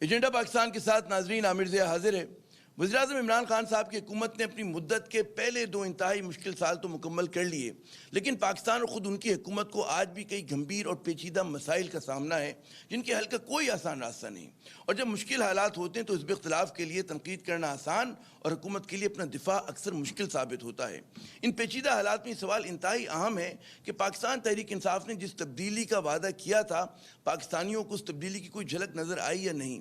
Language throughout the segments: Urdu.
ایجنڈا پاکستان کے ساتھ ناظرین عامر ضیاء حاضر ہے۔ وزیراعظم عمران خان صاحب کی حکومت نے اپنی مدت کے پہلے 2 انتہائی مشکل سال تو مکمل کر لیے، لیکن پاکستان اور خود ان کی حکومت کو آج بھی کئی گھمبیر اور پیچیدہ مسائل کا سامنا ہے جن کے حل کا کوئی آسان راستہ نہیں۔ اور جب مشکل حالات ہوتے ہیں تو حزب اختلاف کے لیے تنقید کرنا آسان اور حکومت کے لیے اپنا دفاع اکثر مشکل ثابت ہوتا ہے۔ ان پیچیدہ حالات میں یہ سوال انتہائی اہم ہے کہ پاکستان تحریک انصاف نے جس تبدیلی کا وعدہ کیا تھا، پاکستانیوں کو اس تبدیلی کی کوئی جھلک نظر آئی یا نہیں؟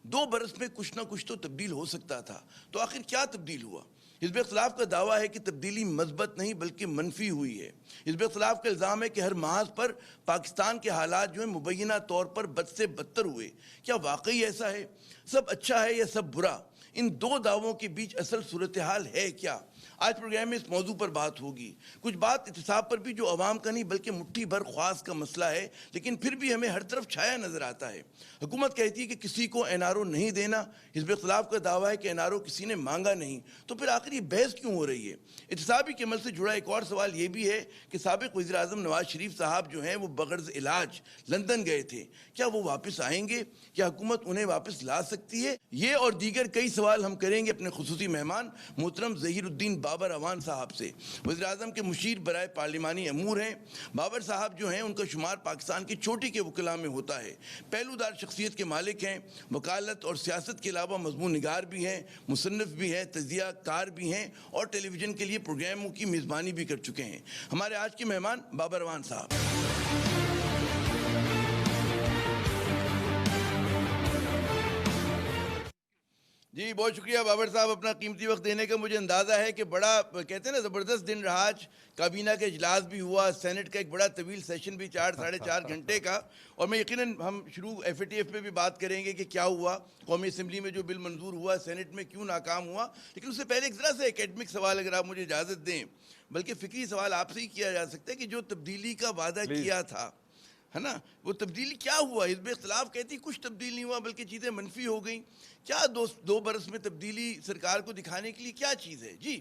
2 برس میں کچھ نہ کچھ تو تبدیل ہو سکتا تھا، تو آخر کیا تبدیل ہوا؟ حزب اختلاف کا دعویٰ ہے کہ تبدیلی مثبت نہیں بلکہ منفی ہوئی ہے۔ حزب اختلاف کا الزام ہے کہ ہر محاذ پر پاکستان کے حالات جو ہیں مبینہ طور پر بد سے بدتر ہوئے۔ کیا واقعی ایسا ہے؟ سب اچھا ہے یا سب برا؟ ان 2 دعووں کے بیچ اصل صورتحال ہے کیا؟ آج پروگرام میں اس موضوع پر بات ہوگی۔ کچھ بات احتساب پر بھی جو عوام کا نہیں بلکہ مٹھی بھر خواص کا مسئلہ ہے، لیکن پھر بھی ہمیں ہر طرف چھایا نظر آتا ہے۔ حکومت کہتی ہے کہ کسی کو این آر او نہیں دینا، حزب اختلاف کا دعویٰ ہے کہ این آر او کسی نے مانگا نہیں، تو پھر آخر یہ بحث کیوں ہو رہی ہے؟ احتسابی کے عمل سے جڑا ایک اور سوال یہ بھی ہے کہ سابق وزیر اعظم نواز شریف صاحب جو ہیں وہ بغرض علاج لندن گئے تھے، کیا وہ واپس آئیں گے؟ کیا حکومت انہیں واپس لا سکتی ہے؟ یہ اور دیگر کئی سوال ہم کریں گے اپنے خصوصی مہمان محترم ظہیر الدین بابر اعوان صاحب سے۔ وزیر اعظم کے مشیر برائے پارلیمانی امور ہیں۔ بابر صاحب جو ہیں ان کا شمار پاکستان کی چوٹی کے وکلاء میں ہوتا ہے۔ پہلو دار شخصیت کے مالک ہیں، وکالت اور سیاست کے علاوہ مضمون نگار بھی ہیں، مصنف بھی ہیں، تجزیہ کار بھی ہیں اور ٹیلی ویژن کے لیے پروگراموں کی میزبانی بھی کر چکے ہیں۔ ہمارے آج کے مہمان بابر اعوان صاحب۔ جی بہت شکریہ بابر صاحب اپنا قیمتی وقت دینے کا۔ مجھے اندازہ ہے کہ بڑا کہتے ہیں نا زبردست دن رہا آج۔ کابینہ کا اجلاس بھی ہوا، سینٹ کا ایک بڑا طویل سیشن بھی 4-4.5 گھنٹے کا، اور میں یقیناً ہم شروع ایف اے ٹی ایف پہ بھی بات کریں گے کہ کیا ہوا، قومی اسمبلی میں جو بل منظور ہوا، سینٹ میں کیوں ناکام ہوا۔ لیکن اس سے پہلے ایک ذرا سا اکیڈمک سوال اگر آپ مجھے اجازت دیں، بلکہ فکری سوال آپ سے ہی کیا جا سکتا ہے کہ جو تبدیلی کا وعدہ کیا تھا ہے نا، وہ تبدیلی کیا ہوا؟ حزب اختلاف کہتی کچھ تبدیل نہیں ہوا بلکہ چیزیں منفی ہو گئیں۔ کیا 2 برس میں تبدیلی سرکار کو دکھانے کے لیے کیا چیز ہے؟ جی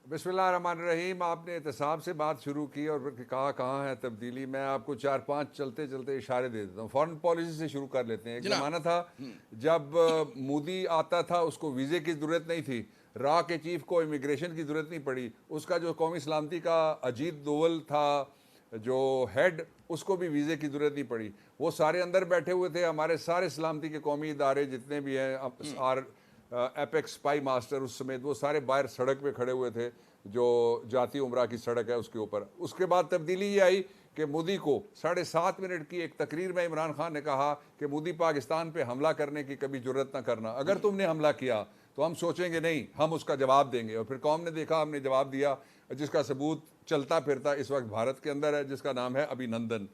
بسم اللہ الرحمن الرحیم۔ آپ نے احتساب سے بات شروع کی اور کہا کہاں ہے تبدیلی۔ میں آپ کو 4-5 چلتے چلتے اشارے دے دیتا ہوں۔ فارن پالیسی سے شروع کر لیتے ہیں۔ ایک زمانہ تھا جب مودی آتا تھا اس کو ویزے کی ضرورت نہیں تھی، را کے چیف کو امیگریشن کی ضرورت نہیں پڑی، اس کا جو قومی سلامتی کا اجیت دوول تھا جو ہیڈ، اس کو بھی ویزے کی ضرورت نہیں پڑی۔ وہ سارے اندر بیٹھے ہوئے تھے، ہمارے سارے سلامتی کے قومی ادارے جتنے بھی ہیں، ایپیکس اسپائی ماسٹر اس سمیت، وہ سارے باہر سڑک پہ کھڑے ہوئے تھے جو جاتی عمرہ کی سڑک ہے اس کے اوپر۔ اس کے بعد تبدیلی یہ آئی کہ مودی کو 7.5 منٹ کی ایک تقریر میں عمران خان نے کہا کہ مودی پاکستان پہ حملہ کرنے کی کبھی جرت نہ کرنا، اگر تم نے حملہ کیا تو ہم سوچیں گے نہیں، ہم اس کا جواب دیں گے۔ اور پھر قوم نے دیکھا، ہم نے جواب دیا، جس کا ثبوت چلتا پھرتا اس وقت بھارت کے اندر ہے، جس کا نام ہے ابھی نندن۔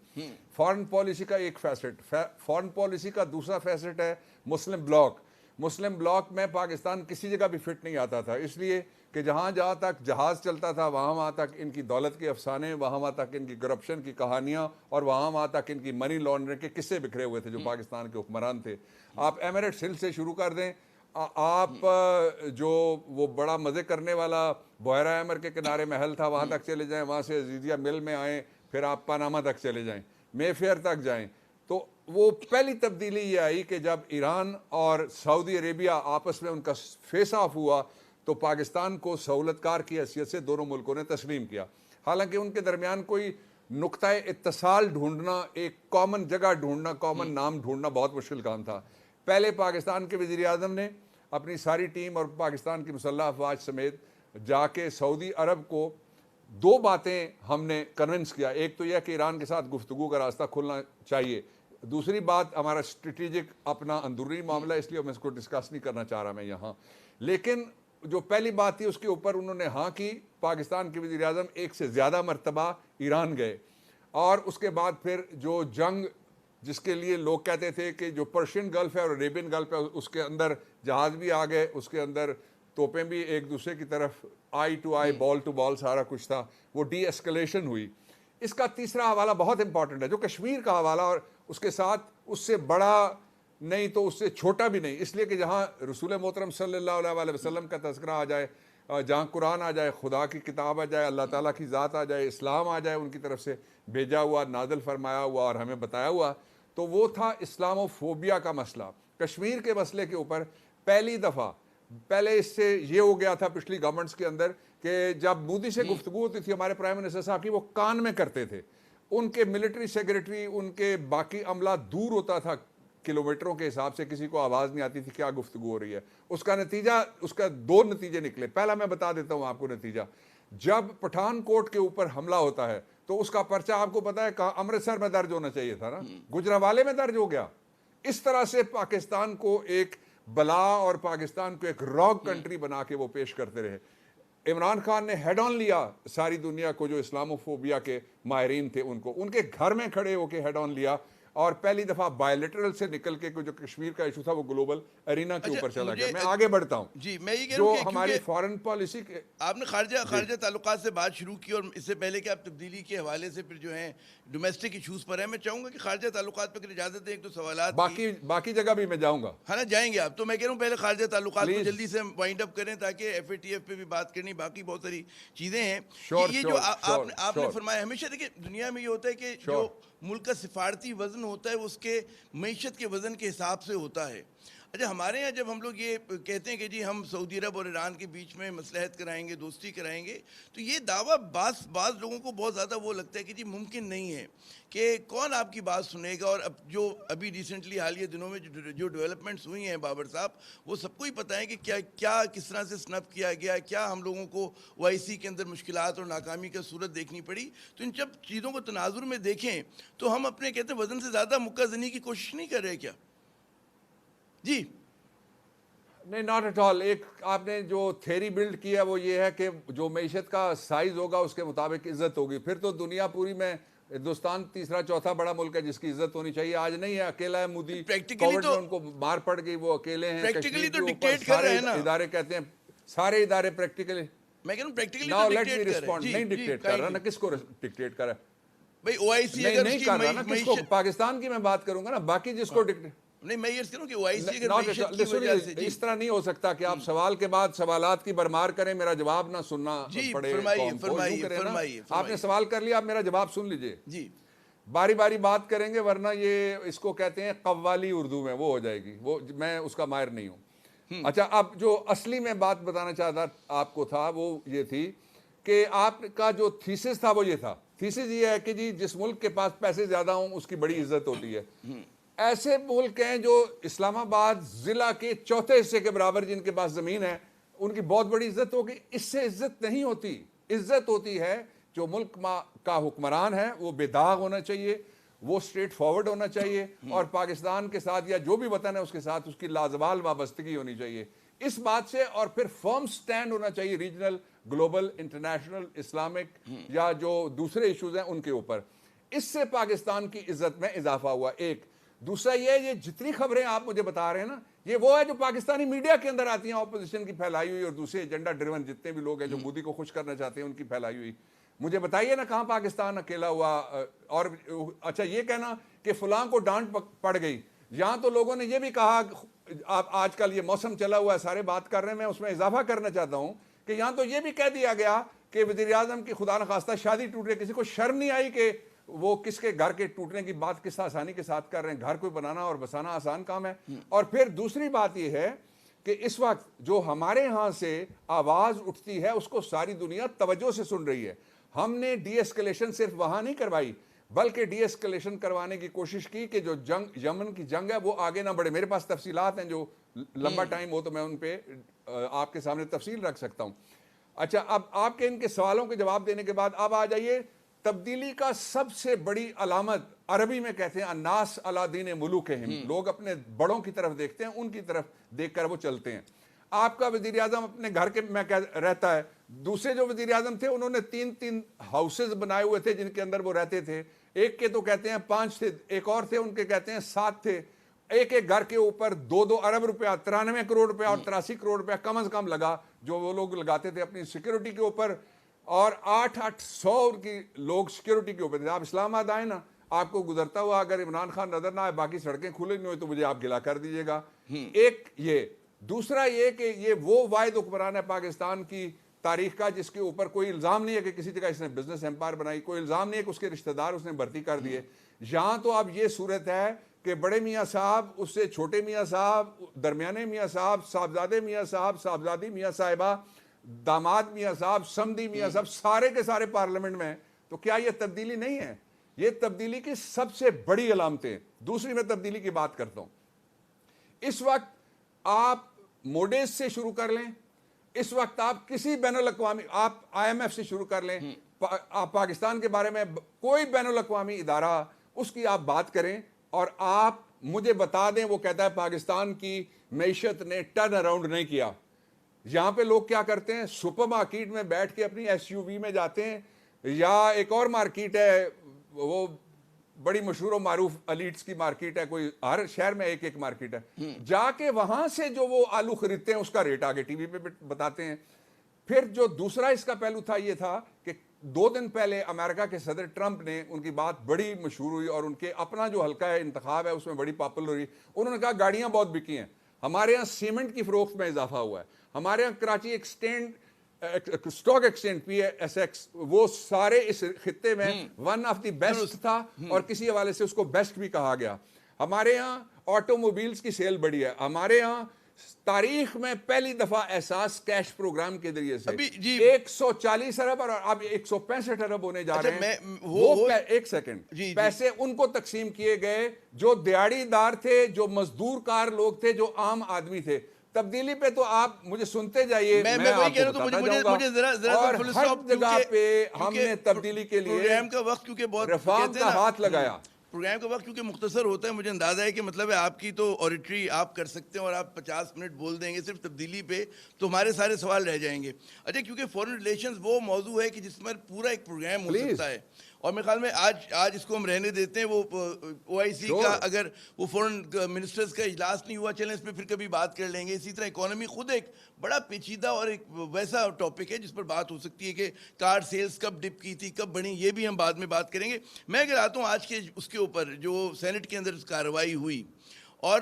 فارن پالیسی کا ایک فیسٹ، فارن پالیسی کا دوسرا فیسٹ ہے مسلم بلاک۔ مسلم بلاک میں پاکستان کسی جگہ بھی فٹ نہیں آتا تھا، اس لیے کہ جہاں تک جہاز چلتا تھا وہاں تک ان کی دولت کے افسانے، وہاں تک ان کی کرپشن کی کہانیاں، اور وہاں تک ان کی منی لانڈرنگ کے قصے بکھرے ہوئے تھے جو پاکستان کے حکمران تھے۔ آپ ایمریٹس ہل سے شروع کر دیں، آپ جو وہ بڑا مزے کرنے والا بحیرہ احمر کے کنارے محل تھا وہاں تک چلے جائیں، وہاں سے عزیزیہ مل میں آئیں، پھر آپ پاناما تک چلے جائیں، مے فیئر تک جائیں، تو وہ پہلی تبدیلی یہ آئی کہ جب ایران اور سعودی عربیہ آپس میں ان کا فیس آف ہوا تو پاکستان کو سہولت کار کی حیثیت سے دونوں ملکوں نے تسلیم کیا۔ حالانکہ ان کے درمیان کوئی نقطہ اتصال ڈھونڈنا، ایک کامن جگہ ڈھونڈنا، کامن نام ڈھونڈنا بہت مشکل کام تھا۔ پہلے پاکستان کے وزیر اعظم نے اپنی ساری ٹیم اور پاکستان کی مسلح افواج سمیت جا کے سعودی عرب کو 2 باتیں ہم نے کنونس کیا۔ ایک تو یہ کہ ایران کے ساتھ گفتگو کا راستہ کھلنا چاہیے، دوسری بات ہمارا اسٹریٹجک اپنا اندرونی معاملہ، اس لیے میں اس کو ڈسکس نہیں کرنا چاہ رہا میں یہاں، لیکن جو پہلی بات تھی اس کے اوپر انہوں نے ہاں کی۔ پاکستان کے وزیر اعظم 1 سے زیادہ مرتبہ ایران گئے، اور اس کے بعد پھر جو جنگ جس کے لیے لوگ کہتے تھے کہ جو پرشین گلف ہے اور عربین گلف ہے، اس کے اندر جہاز بھی آ گئے، اس کے اندر توپیں بھی ایک دوسرے کی طرف، آئی ٹو آئی، بال ٹو بال سارا کچھ تھا، وہ ڈی ایسکلیشن ہوئی۔ اس کا تیسرا حوالہ بہت امپورٹنٹ ہے جو کشمیر کا حوالہ، اور اس کے ساتھ اس سے بڑا نہیں تو اس سے چھوٹا بھی نہیں، اس لیے کہ جہاں رسول محترم صلی اللہ علیہ وسلم کا تذکرہ آ جائے، جہاں قرآن آ جائے، خدا کی کتاب آ جائے، اللہ تعالیٰ کی ذات آ جائے، اسلام آ جائے ان کی طرف سے بھیجا ہوا، نازل فرمایا ہوا اور ہمیں بتایا ہوا، تو وہ تھا اسلاموفوبیا کا مسئلہ. کشمیر کے مسئلے کے اوپر پہلی دفعہ, پہلے اس سے یہ ہو گیا تھا پچھلی گورنمنٹس کے اندر کہ جب مودی سے گفتگو ہوتی تھی ہمارے پرائم منسٹر صاحب کی, وہ کان میں کرتے تھے, ان کے ملٹری سیکریٹری, ان کے باقی عملہ دور ہوتا تھا کلومیٹروں کے حساب سے, کسی کو آواز نہیں آتی تھی کیا گفتگو ہو رہی ہے. اس کا نتیجہ, اس کا 2 نتیجے نکلے. پہلا میں بتا دیتا ہوں آپ کو نتیجہ. جب پٹھان کوٹ کے اوپر حملہ ہوتا ہے تو اس کا پرچہ آپ کو پتا ہے کہاں, امرتسر میں درج ہونا چاہیے تھا نا, گجرانوالے میں درج ہو گیا. اس طرح سے پاکستان کو ایک بلا اور پاکستان کو ایک راک کنٹری بنا کے وہ پیش کرتے رہے. عمران خان نے ہیڈ آن لیا ساری دنیا کو, جو اسلاموفوبیا کے ماہرین تھے ان کو, ان کے گھر میں کھڑے ہو کے ہیڈ آن لیا, اور پہلی دفعہ بائیلیٹرل سے نکل کے جو کشمیر کا ایشو تھا وہ گلوبل ارینا کے اوپر چلا گیا. میں آگے بڑھتا ہوں. جی میں یہ کہہ جو رہا ہوں کہ ہماری فارن پالیسی کے, آپ نے خارجہ تعلقات سے بات شروع کی, اور اس سے پہلے کہ آپ تبدیلی کے حوالے سے پھر جو ہیں ڈومیسٹک ایشوز پر ہیں, میں چاہوں گا کہ خارجہ تعلقات پہ اگر اجازت دیں ایک دو سوالات. باقی جگہ بھی میں جاؤں گا. ہاں نا, جائیں گے آپ. تو میں کہہ رہا ہوں پہلے خارجہ تعلقات کو جلدی سے وائنڈ اپ کریں تاکہ ایف اے ٹی ایف پہ بھی بات کرنی, باقی بہت ساری چیزیں ہیں. یہ جو آپ نے فرمایا, ہمیشہ دیکھیں دنیا میں یہ ہوتا ہے کہ جو ملک کا سفارتی وزن ہوتا ہے وہ اس کے معیشت کے وزن کے حساب سے ہوتا ہے. اچھا, ہمارے یہاں جب ہم لوگ یہ کہتے ہیں کہ جی ہم سعودی عرب اور ایران کے بیچ میں مصلحت کرائیں گے, دوستی کرائیں گے, تو یہ دعویٰ بعض لوگوں کو بہت زیادہ وہ لگتا ہے کہ جی ممکن نہیں ہے, کہ کون آپ کی بات سنے گا. اور اب جو ابھی ریسنٹلی حالیہ دنوں میں جو ڈیولپمنٹس ہوئی ہیں بابر صاحب, وہ سب کو ہی پتہ ہے کہ کیا کس طرح سے سنپ کیا گیا, کیا ہم لوگوں کو OIC کے اندر مشکلات اور ناکامی کا صورت دیکھنی پڑی. تو ان سب چیزوں کو تناظر میں دیکھیں تو ہم اپنے کہتے ہیں وزن سے زیادہ مکہ زنی کی کوشش نہیں کر رہے کیا؟ جی نہیں, ناٹ ایٹ آل. ایک آپ نے جو تھیری بلڈ کیا وہ یہ ہے کہ جو معیشت کا سائز ہوگا اس کے مطابق عزت ہوگی. پھر تو دنیا پوری میں ہندوستان تیسرا چوتھا بڑا ملک ہے جس کی عزت ہونی چاہیے. آج نہیں ہے, اکیلا ہے مودی, کووڈ میں ان کو مار پڑ گئی, وہ اکیلے ہیں. پریکٹیکلی تو ڈکٹیٹ کر رہے ہیں نا ادارے, کہتے ہیں سارے ادارے پریکٹیکلی. میں کہہ رہا ہوں پریکٹیکلی ناؤ تو لیٹ می ڈکٹیٹ کر رہے ریسپونڈ. ہیں. نہیں ڈکٹیٹ کر رہا نا, کس کو ڈکٹیٹ کر رہا ہے بھائی OIC اگر نہیں کر رہا نا, کس کو, پاکستان کی میں بات کروں گا نا, باقی جس کو ڈکٹیٹ. نہیں, میں یہ کہوں کہ OIC اگر معیشت کی وجہ سے, اس طرح نہیں ہو سکتا کہ آپ سوال کے بعد سوالات کی برمار کریں, میرا جواب نہ سننا پڑے. فرمائیے. آپ نے سوال کر لیا, آپ میرا جواب سن لیجئے. جی باری باری بات کریں گے, ورنہ یہ اس کو کہتے ہیں قوالی اردو میں, وہ ہو جائے گی, وہ میں اس کا ماہر نہیں ہوں. اچھا, اب جو اصلی میں بات بتانا چاہتا آپ کو تھا وہ یہ تھی کہ آپ کا جو تھیسس تھا وہ یہ تھا. تھیسس یہ ہے کہ جی جس ملک کے پاس پیسے زیادہ ہوں اس کی بڑی عزت ہوتی ہے. ایسے ملک ہیں جو اسلام آباد ضلع کے چوتھے حصے کے برابر جن کے پاس زمین ہے, ان کی بہت بڑی عزت ہوگی. اس سے عزت نہیں ہوتی. عزت ہوتی ہے جو ملک کا حکمران ہے وہ بے داغ ہونا چاہیے, وہ اسٹریٹ فارورڈ ہونا چاہیے, اور پاکستان کے ساتھ یا جو بھی وطن ہے اس کے ساتھ اس کی لازوال وابستگی ہونی چاہیے اس بات سے, اور پھر فرم سٹینڈ ہونا چاہیے ریجنل, گلوبل, انٹرنیشنل, اسلامک یا جو دوسرے ایشوز ہیں ان کے اوپر. اس سے پاکستان کی عزت میں اضافہ ہوا. ایک دوسرا یہ جتنی خبریں آپ مجھے بتا رہے ہیں نا, یہ وہ ہے جو پاکستانی میڈیا کے اندر آتی ہیں, اپوزیشن کی پھیلائی ہوئی اور دوسرے ایجنڈا ڈریون جتنے بھی لوگ ہیں جو مودی کو خوش کرنا چاہتے ہیں ان کی پھیلائی ہوئی. مجھے بتائیے نا کہاں پاکستان اکیلا ہوا. اور اچھا, یہ کہنا کہ فلاں کو ڈانٹ پڑ گئی, یہاں تو لوگوں نے یہ بھی کہا, آج کل یہ موسم چلا ہوا ہے سارے بات کر رہے ہیں, میں اس میں اضافہ کرنا چاہتا ہوں کہ یہاں تو یہ بھی کہہ دیا گیا کہ وزیر اعظم کی خدا نخواستہ شادی ٹوٹ رہی, کسی کو شرم نہیں آئی کہ وہ کس کے گھر کے ٹوٹنے کی بات کس آسانی کے ساتھ کر رہے ہیں. گھر کوئی بنانا اور بسانا آسان کام ہے. اور پھر دوسری بات یہ ہے کہ اس وقت جو ہمارے ہاں سے آواز اٹھتی ہے اس کو ساری دنیا توجہ سے سن رہی ہے. ہم نے ڈی ایسکلیشن صرف وہاں نہیں کروائی, بلکہ ڈی ایسکلیشن کروانے کی کوشش کی کہ جو جنگ, یمن کی جنگ ہے وہ آگے نہ بڑھے. میرے پاس تفصیلات ہیں, جو لمبا ٹائم ہو تو میں ان پہ آپ کے سامنے تفصیل رکھ سکتا ہوں. اچھا, اب آپ کے ان کے سوالوں کے جواب دینے کے بعد اب آ جائیے تبدیلی کا سب سے بڑی علامت, عربی میں کہتے ہیں الناس علی دین ملوکہم, لوگ اپنے بڑوں کی طرف دیکھتے ہیں, ان کی طرف دیکھ کر وہ چلتے ہیں. آپ کا وزیر اعظم اپنے گھر کے میں رہتا ہے, دوسرے جو وزیر اعظم تھے انہوں نے 3 ہاؤسز بنائے ہوئے تھے جن کے اندر وہ رہتے تھے. ایک کے تو کہتے ہیں 5 تھے, ایک اور تھے ان کے کہتے ہیں 7 تھے. ایک گھر کے اوپر 2 ارب روپیہ, 93 کروڑ روپیہ اور 83 کروڑ روپیہ کم از کم لگا, جو وہ لوگ لگاتے تھے اپنی سیکیورٹی کے اوپر, اور 800 کی لوگ سیکیورٹی کے اوپر تھے. آپ اسلام آباد آئے نا, آپ کو گزرتا ہوا اگر عمران خان نظر نہ آئے, باقی سڑکیں کھلے نہیں ہوئی تو مجھے آپ گلا کر دیجیے گا. ایک یہ, دوسرا یہ کہ یہ وہ واحد حکمران ہے پاکستان کی تاریخ کا جس کے اوپر کوئی الزام نہیں ہے کہ کسی جگہ اس نے بزنس امپائر بنائی, کوئی الزام نہیں ہے کہ اس کے رشتہ دار اس نے بھرتی کر دیے. یہاں تو اب یہ صورت ہے کہ بڑے میاں صاحب، اس سے چھوٹے میاں صاحب، درمیانے میاں صاحب، صاحبزادے میاں صاحب، صاحبزادی میاں صاحبہ، داماد میاں صاحب، سمدی میاں صاحب، سارے کے سارے پارلیمنٹ میں ہیں. تو کیا یہ تبدیلی نہیں ہے؟ یہ تبدیلی کی سب سے بڑی علامتیں. دوسری میں تبدیلی کی بات کرتا ہوں. اس وقت آپ موڈیز سے شروع کر لیں، اس وقت آپ کسی بین الاقوامی، آپ آئی ایم ایف سے شروع کر لیں، آپ پاکستان کے بارے میں کوئی بین الاقوامی ادارہ، اس کی آپ بات کریں اور آپ مجھے بتا دیں وہ کہتا ہے پاکستان کی معیشت نے ٹرن اراؤنڈ نہیں کیا. یہاں پہ لوگ کیا کرتے ہیں؟ سپر مارکیٹ میں بیٹھ کے اپنی ایس یو وی میں جاتے ہیں، یا ایک اور مارکیٹ ہے وہ بڑی مشہور و معروف الیٹس کی مارکیٹ ہے، کوئی ہر شہر میں ایک ایک مارکیٹ ہے، جا کے وہاں سے جو وہ آلو خریدتے ہیں اس کا ریٹ آگے ٹی وی پہ بتاتے ہیں. پھر جو دوسرا اس کا پہلو تھا یہ تھا کہ 2 دن پہلے امریکہ کے صدر ٹرمپ نے، ان کی بات بڑی مشہور ہوئی اور ان کے اپنا جو حلقہ ہے انتخاب ہے اس میں بڑی پاپولر ہوئی. انہوں نے کہا گاڑیاں بہت بکی ہیں، ہمارے ہاں سیمنٹ کی فروخت میں اضافہ ہوا ہے، ہمارے ہاں Karachi stock exchange P S x وہ سارے اس خطے میں ون آف دی بیسٹ تھا، اور کسی حوالے سے اس کو بیسٹ بھی کہا گیا. ہمارے ہاں آٹو موبائلز کی سیل بڑی ہے، ہمارے ہاں تاریخ میں پہلی دفعہ احساس کیش پروگرام کے ذریعے سے 140 ارب اور اب 165 ارب ہونے جا رہے ہیں. وہ ایک سیکنڈ پیسے ان کو تقسیم کیے گئے جو دیہڑی دار تھے، جو مزدور کار لوگ تھے، جو عام آدمی تھے. تبدیلی پہ تو آپ مجھے سنتے جائیے، میں آپ کو بتاتا جاؤں گا. اور ہر جگہ پہ ہم نے تبدیلی کے لیے پروگرام کا وقت کیونکہ بہت ریفارم کا ہاتھ لگایا. پروگرام کا وقت کیونکہ مختصر ہوتا ہے، مجھے اندازہ ہے کہ مطلب ہے آپ کی تو اوریٹری آپ کر سکتے ہیں اور آپ 50 منٹ بول دیں گے صرف تبدیلی پہ، تو ہمارے سارے سوال رہ جائیں گے. اچھا، کیونکہ فورن ریلیشنز وہ موضوع ہے کہ جس پر پورا ایک پروگرام ہو سکتا ہے، اور میرے خیال میں آج اس کو ہم رہنے دیتے ہیں. وہ او آئی سی کا اگر وہ فورن منسٹرز کا اجلاس نہیں ہوا، چلیں اس پہ پھر کبھی بات کر لیں گے. اسی طرح اکانومی خود ایک بڑا پیچیدہ اور ایک ویسا ٹاپک ہے جس پر بات ہو سکتی ہے کہ کار سیلز کب ڈپ کی تھی، کب بڑھی، یہ بھی ہم بعد میں بات کریں گے. میں اگر آتا ہوں آج کے اس کے اوپر جو سینٹ کے اندر کارروائی ہوئی، اور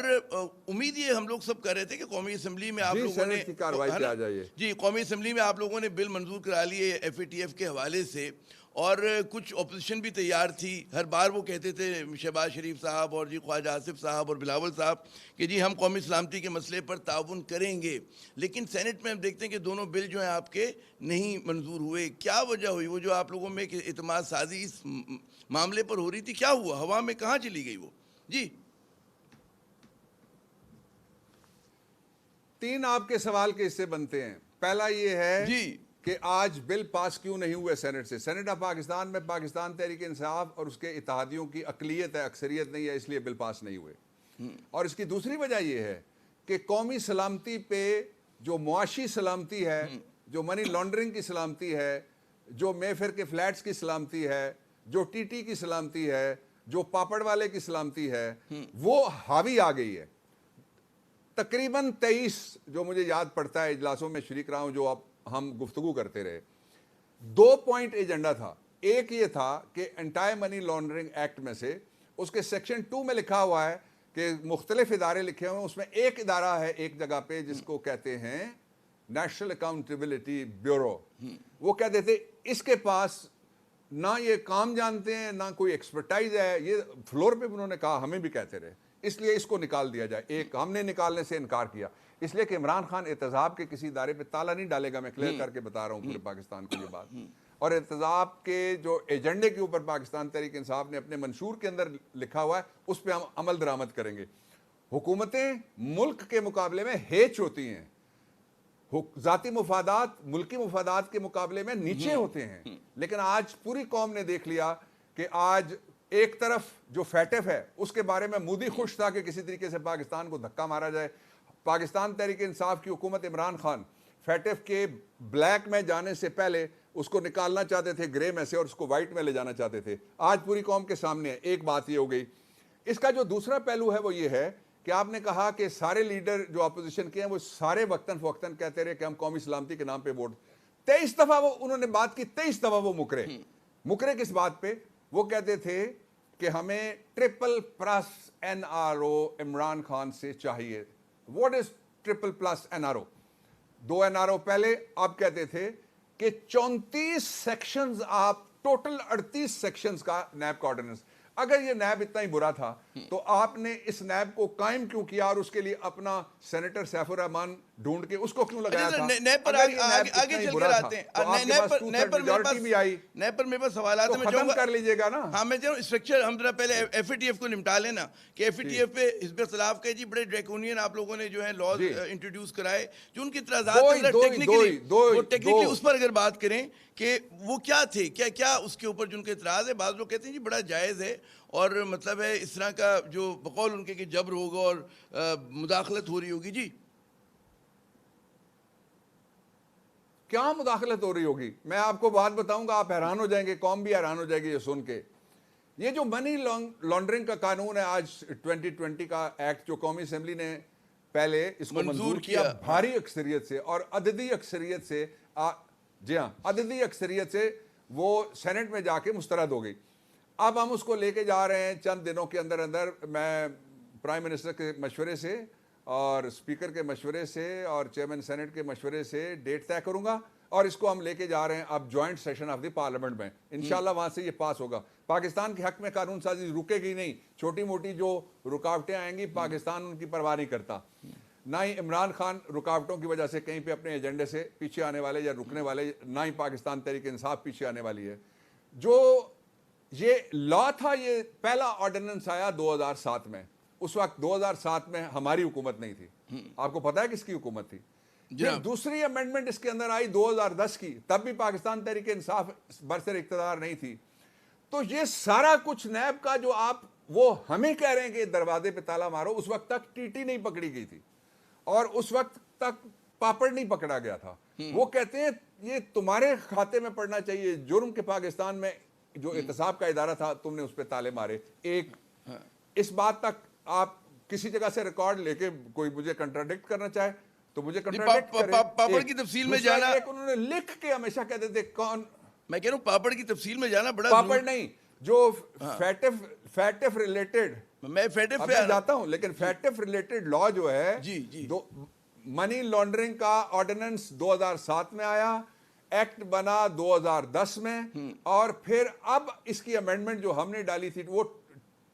امید یہ ہم لوگ سب کر رہے تھے کہ قومی اسمبلی میں آپ لوگوں نے قومی اسمبلی میں آپ لوگوں نے بل منظور کرا لیے ایف اے ٹی ایف کے حوالے سے، اور کچھ اپوزیشن بھی تیار تھی. ہر بار وہ کہتے تھے شہباز شریف صاحب اور خواجہ آصف صاحب اور بلاول صاحب کہ جی ہم قومی سلامتی کے مسئلے پر تعاون کریں گے. لیکن سینٹ میں ہم دیکھتے ہیں کہ دونوں بل جو ہیں آپ کے نہیں منظور ہوئے. کیا وجہ ہوئی؟ وہ جو آپ لوگوں میں اعتماد سازی اس معاملے پر ہو رہی تھی، کیا ہوا؟ ہوا میں کہاں چلی گئی وہ؟ جی 3 آپ کے سوال کے حصے بنتے ہیں. پہلا یہ ہے جی کہ آج بل پاس کیوں نہیں ہوئے سینٹ سے. سینٹ آف پاکستان میں پاکستان تحریک انصاف اور اس کے اتحادیوں کی اقلیت ہے، اکثریت نہیں ہے، اس لیے بل پاس نہیں ہوئے. اور اس کی دوسری وجہ یہ ہے کہ قومی سلامتی پہ جو معاشی سلامتی ہے، جو منی لانڈرنگ کی سلامتی ہے، جو میفر کے فلیٹس کی سلامتی ہے، جو ٹی ٹی کی سلامتی ہے، جو پاپڑ والے کی سلامتی ہے، وہ حاوی آ گئی ہے. تقریباً 23 جو مجھے یاد پڑتا ہے اجلاسوں میں شریک رہا ہوں جو اب ہم گفتگو کرتے رہے. 2 پوائنٹ ایجنڈا تھا. ایک یہ تھا کہ انٹائی منی لانڈرنگ ایکٹ میں سے اس کے سیکشن 2 میں لکھا ہوا ہے کہ مختلف ادارے لکھے ہوئے ہیں، اس میں ایک ادارہ ہے ایک جگہ پہ جس کو کہتے ہیں نیشنل اکاؤنٹیبلٹی بیورو. وہ کہتے تھے اس کے پاس نہ یہ کام جانتے ہیں، نہ کوئی ایکسپرٹائز ہے. یہ فلور پہ انہوں نے کہا، ہمیں بھی کہتے رہے، اس لیے اس کو نکال دیا جائے. ایک ہم نے نکالنے سے انکار کیا اس لیے کہ عمران خان احتساب کے کسی ادارے پہ تالا نہیں ڈالے گا. میں کلیئر کر کے بتا رہا ہوں پورے پاکستان کو یہ بات. اور احتساب کے جو ایجنڈے کے اوپر پاکستان تحریک انصاف نے اپنے منشور کے اندر لکھا ہوا ہے اس پہ ہم عمل درآمد کریں گے. حکومتیں ملک کے مقابلے میں ہیچ ہوتی ہیں، ذاتی مفادات ملکی مفادات کے مقابلے میں نیچے ہوتے ہیں. لیکن آج پوری قوم نے دیکھ لیا کہ آج ایک طرف جو فیٹف ہے اس کے بارے میں مودی خوش تھا کہ کسی طریقے سے پاکستان کو دھکا مارا جائے. پاکستان تحریک انصاف کی حکومت عمران خان فیٹف کے بلیک میں جانے سے پہلے اس کو نکالنا چاہتے تھے گرے میں سے اور اس کو وائٹ میں لے جانا چاہتے تھے. آج پوری قوم کے سامنے ہے. ایک بات یہ ہو گئی. اس کا جو دوسرا پہلو ہے وہ یہ ہے کہ آپ نے کہا کہ سارے لیڈر جو اپوزیشن کے ہیں وہ سارے وقتاً فوقتاً کہتے رہے کہ ہم قومی سلامتی کے نام پہ ووٹ. 23 دفعہ وہ انہوں نے بات کی، 23 دفعہ وہ مکرے کس بات پہ؟ وہ کہتے تھے کہ ہمیں triple plus N R O Imran Khan سے چاہیے. What is triple plus N are O? 2 N are O پہلے آپ کہتے تھے کہ 34 سیکشنز، آپ ٹوٹل 38 سیکشنز کا نیب کا آرڈیننس. اگر یہ نیب اتنا ہی برا تھا تو آپ نے اس نیب کو قائم کیوں کیا اور اس کے لیے اپنا سینیٹر سیف الرحمان ڈھونڈ کے اس کو کیوں لگایا تھا؟ نیب پر آگے چل کر آتے ہیں، نیب پر میرے پاس سوالات ہیں، میں ختم کر لیجئے گا نا۔ ہاں میں چاہوں اسٹرکچر ہم ذرا پہلے ایف اے ٹی ایف کو نمٹا لینا کہ ایف اے ٹی ایف پہ حزب اختلاف کے جی بڑے ڈریکونین آپ لوگوں نے جو ہے لاز انٹروڈیوس کرائے، جو ان کی اعتراضات ٹیکنیکلی اس پر اگر بات کریں کہ وہ کیا تھے، کیا اس کے اوپر جو ان کے اعتراض ہے، بعض لوگ کہتے ہیں جی بڑا جائز ہے اور مطلب ہے اس طرح کا جو بقول ان کے کہ جبر ہوگا اور مداخلت ہو رہی ہوگی، جی کیا مداخلت ہو رہی ہوگی؟ میں آپ کو بات بتاؤں گا، آپ حیران ہو جائیں گے، قوم بھی حیران ہو جائے گی یہ سن کے۔ یہ جو منی لانڈرنگ کا قانون ہے آج 2020 کا ایکٹ جو قومی اسمبلی نے پہلے اس کو منظور کیا بھاری اکثریت سے اور عددی اکثریت سے، جی ہاں عددی اکثریت سے وہ سینٹ میں جا کے مسترد ہو گئی۔ اب ہم اس کو لے کے جا رہے ہیں چند دنوں کے اندر اندر، میں پرائم منسٹر کے مشورے سے اور اسپیکر کے مشورے سے اور چیئرمین سینٹ کے مشورے سے ڈیٹ طے کروں گا اور اس کو ہم لے کے جا رہے ہیں اب joint session of the parliament میں، انشاءاللہ وہاں سے یہ پاس ہوگا۔ پاکستان کے حق میں قانون سازی رکے گی نہیں، چھوٹی موٹی جو رکاوٹیں آئیں گی پاکستان ان کی پرواہ نہیں کرتا، نہ ہی عمران خان رکاوٹوں کی وجہ سے کہیں پہ اپنے ایجنڈے سے پیچھے آنے والے یا رکنے والے، نہ ہی پاکستان تحریک انصاف پیچھے آنے والی ہے۔ جو یہ لا تھا، یہ پہلا آرڈیننس آیا 2007 میں، اس وقت 2007 میں ہماری حکومت نہیں تھی، آپ کو پتا ہے کس کی حکومت تھی؟ پھر دوسری امینڈمنٹ اس کے اندر آئی 2010 کی، تب بھی پاکستان تحریک انصاف برسر اقتدار نہیں تھی۔ تو یہ سارا کچھ نیب کا جو آپ وہ ہمیں کہہ رہے ہیں کہ دروازے پہ تالا مارو، اس وقت تک ٹی ٹی نہیں پکڑی گئی تھی اور اس وقت تک پاپڑ نہیں پکڑا گیا تھا۔ وہ کہتے ہیں یہ تمہارے کھاتے میں پڑنا چاہیے جرم کے پاکستان میں جو احتساب کا ادارہ تھا تم نے اس پہ تالے مارے۔ ایک اس بات تک آپ کسی جگہ سے ریکارڈ لے کے کوئی مجھے کنٹراڈکٹ کرنا چاہے تو مجھے کنٹراڈکٹ کرے۔ پاپڑ کی تفصیل میں جانا، ایک انہوں نے لکھ کے ہمیشہ کہتے تھے کون، میں کہہ رہا ہوں پاپڑ کی تفصیل میں جانا بڑا پاپڑ نہیں، جو فیٹف ریلیٹڈ، میں فیٹف اب میں جاتا ہوں لیکن فیٹف ریلیٹڈ لا جو ہے، منی لانڈرنگ کا آرڈیننس 2007 میں آیا، ایکٹ بنا 2010 میں، اور پھر اب اس کی امینڈمنٹ جو ہم نے ڈالی تھی وہ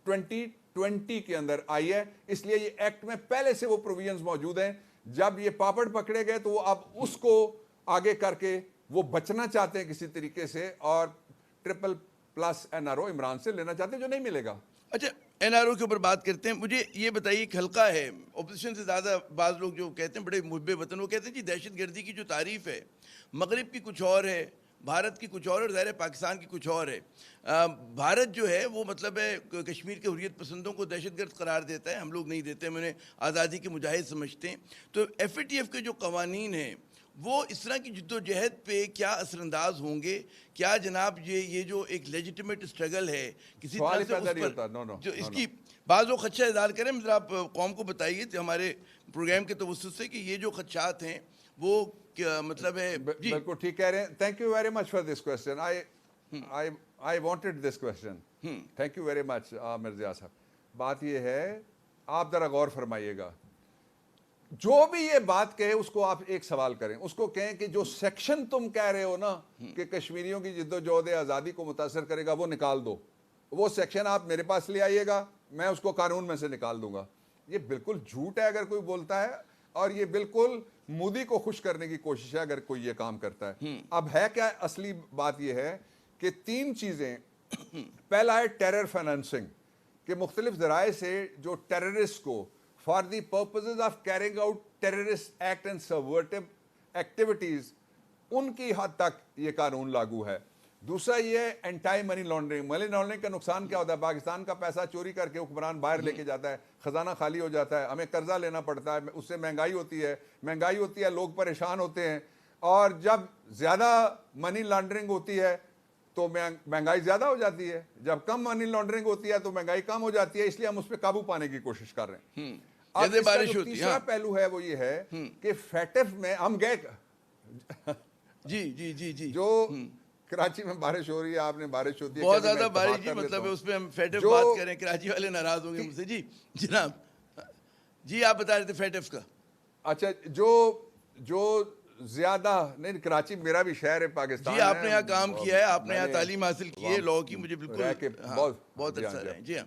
2020 کے اندر آئی ہے، اس لیے یہ ایکٹ میں پہلے سے وہ پروویژنز موجود ہیں۔ جب یہ پاپڑ پکڑے گئے تو وہ اب اس کو آگے کر کے وہ بچنا چاہتے ہیں کسی طریقے سے اور triple plus N R O عمران سے لینا چاہتے ہیں جو نہیں ملے گا۔ اچھا این آر او کے اوپر بات کرتے ہیں، مجھے یہ بتائیے ایک حلقہ ہے اپوزیشن سے زیادہ، بعض لوگ جو کہتے ہیں بڑے محب وطن، وہ کہتے ہیں جی دہشت گردی کی جو تعریف ہے مغرب کی کچھ اور ہے، بھارت کی کچھ اور ظاہر پاکستان کی کچھ اور ہے۔ بھارت جو ہے وہ مطلب ہے کشمیر کے حریت پسندوں کو دہشت گرد قرار دیتا ہے، ہم لوگ نہیں دیتے، ہم انہیں آزادی کے مجاہد سمجھتے ہیں۔ تو ایف اے ٹی ایف کے جو قوانین ہیں وہ اس طرح کی جد و جہد پہ کیا اثر انداز ہوں گے؟ کیا جناب یہ جو ایک لیجیٹیمیٹ اسٹرگل ہے کسی طرح سے اس پر جو اس کی بعض لوگ خدشہ اظہار کریں، ذرا آپ قوم کو بتائیے ہمارے پروگرام کے توسط سے کہ یہ جو خدشات ہیں وہ کیا مطلب ہے؟ بالکل ٹھیک کہہ رہے ہیں۔ Thank you very much for this question, I wanted this question, thank you very much Marzia sahab. بات یہ ہے، آپ ذرا غور فرمائیے گا، جو بھی یہ بات کہے اس کو آپ ایک سوال کریں، اس کو کہیں کہ جو سیکشن تم کہہ رہے ہو نا کہ کشمیریوں کی جد و جہد آزادی کو متاثر کرے گا وہ نکال دو، وہ سیکشن آپ میرے پاس لے آئیے گا، میں اس کو قانون میں سے نکال دوں گا۔ یہ بالکل جھوٹ ہے اگر کوئی بولتا ہے، اور یہ بالکل مودی کو خوش کرنے کی کوشش ہے اگر کوئی یہ کام کرتا ہے۔ اب ہے کیا اصلی بات یہ ہے کہ تین چیزیں، پہلا ہے ٹیرر فائنانسنگ، کہ مختلف ذرائع سے جو ٹیررسٹ کو for the purposes of carrying out terrorist act and supportive activities, ان کی حد تک یہ قانون لاگو ہے۔ دوسرا یہ ہے anti money laundering. Money laundering کا نقصان کیا ہوتا ہے؟ پاکستان کا پیسہ چوری کر کے حکمران باہر لے کے جاتا ہے، خزانہ خالی ہو جاتا ہے، ہمیں قرضہ لینا پڑتا ہے، اس سے مہنگائی ہوتی ہے، لوگ پریشان ہوتے ہیں، اور جب زیادہ منی لانڈرنگ ہوتی ہے تو مہنگائی زیادہ ہو جاتی ہے، جب کم منی لانڈرنگ ہوتی ہے تو مہنگائی کم ہو جاتی ہے، اس لیے ہم اس پہ قابو پانے کی کوشش کر رہے ہیں۔ اب اس کا جو تیسرا پہلو ہے وہ یہ ہے کہ فیٹف میں ہم گئے، جی جو کراچی میں بارش ہو رہی ہے، آپ نے بارش ہوتی ہے بہت زیادہ بارش، جی مطلب اس پہ ہم فیٹف بات کریں، کراچی والے ناراض ہوں گے مجھ سے۔ جی جناب، جی آپ بتا رہے تھے فیٹف کا۔ اچھا، جو زیادہ نہیں، کراچی میرا بھی شہر ہے پاکستان، جی آپ نے یہاں کام کیا ہے، آپ نے یہاں تعلیم حاصل کی ہے لاء کی، مجھے بالکل بہت اچھا رہا ہے۔ جی ہاں،